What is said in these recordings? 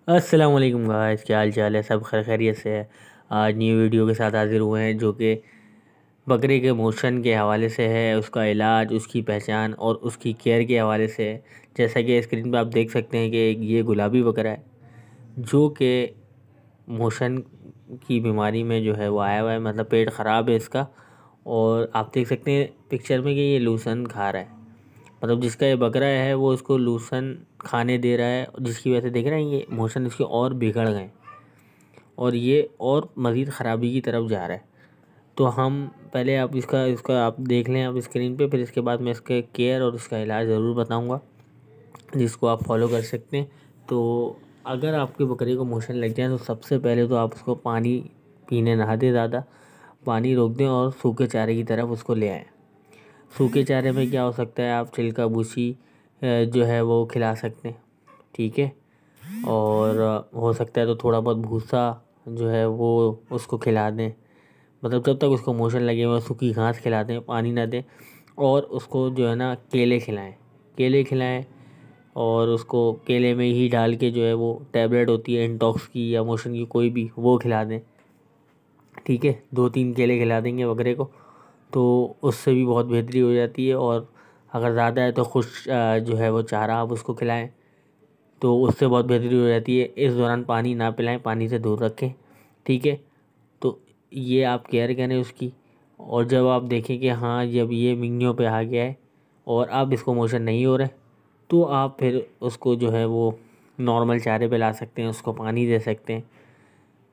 अस्सलाम वालेकुम गाइस, क्या हाल चाल है। सब खैरियत से है। आज न्यू वीडियो के साथ हाजिर हुए हैं जो कि बकरे के मोशन के हवाले से है, उसका इलाज, उसकी पहचान और उसकी केयर के हवाले से है। जैसा कि स्क्रीन पे आप देख सकते हैं कि ये गुलाबी बकरा है जो कि मोशन की बीमारी में जो है वो आया हुआ है, मतलब पेट ख़राब है इसका। और आप देख सकते हैं पिक्चर में कि ये लूसन खा रहा है, मतलब जिसका ये बकरा है वो इसको लूसन खाने दे रहा है, जिसकी वजह से देख रहे हैं ये मोशन इसके और बिगड़ गए और ये और मज़ीद ख़राबी की तरफ जा रहा है। तो हम पहले आप इसका इसका आप देख लें आप स्क्रीन पे, फिर इसके बाद मैं इसके केयर और इसका इलाज ज़रूर बताऊंगा जिसको आप फॉलो कर सकते हैं। तो अगर आपके बकरे को मोशन लग जाए तो सबसे पहले तो आप उसको पानी पीने ना दें, ज़्यादा पानी रोक दें और सूखे चारे की तरफ उसको ले आएँ। सूखे चारे में क्या हो सकता है, आप छिलका भूसी जो है वो खिला सकते हैं, ठीक है। और हो सकता है तो थोड़ा बहुत भूसा जो है वो उसको खिला दें, मतलब जब तक उसको मोशन लगे हुए सूखी घास खिला दें, पानी ना दें। और उसको जो है ना केले खिलाएं, केले खिलाएं। और उसको केले में ही डाल के जो है वो टैबलेट होती है इंटॉक्स की या मोशन की कोई भी, वो खिला दें, ठीक है। 2-3 केले खिला देंगे बकरे को तो उससे भी बहुत बेहतरी हो जाती है। और अगर ज़्यादा है तो खुश जो है वो चारा आप उसको खिलाएं तो उससे बहुत बेहतरी हो जाती है। इस दौरान पानी ना पिलाएं, पानी से दूर रखें, ठीक है। तो ये आप केयर करें उसकी। और जब आप देखें कि हाँ जब ये मिंगियों पे आ गया है और अब इसको मोशन नहीं हो रहा है तो आप फिर उसको जो है वो नॉर्मल चारे पे ला सकते हैं, उसको पानी दे सकते हैं।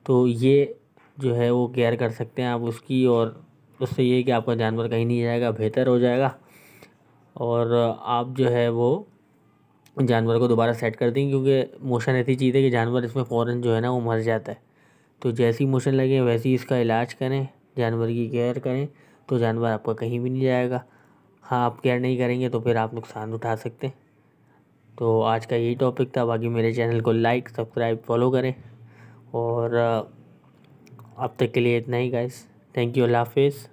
तो ये जो है वो केयर कर सकते हैं आप उसकी। और उससे ये कि आपका जानवर कहीं नहीं जाएगा, बेहतर हो जाएगा। और आप जो है वो जानवर को दोबारा सेट कर देंगे, क्योंकि मोशन ऐसी चीज़ है कि जानवर इसमें फ़ौरन जो है ना वो मर जाता है। तो जैसी मोशन लगे वैसे ही इसका इलाज करें, जानवर की केयर करें, तो जानवर आपका कहीं भी नहीं जाएगा। हाँ, आप केयर नहीं करेंगे तो फिर आप नुकसान उठा सकते हैं। तो आज का यही टॉपिक था। बाकी मेरे चैनल को लाइक सब्सक्राइब फॉलो करें। और अब तक के लिए इतना ही गाइस। थैंक यू, अल्लाह हाफिज़।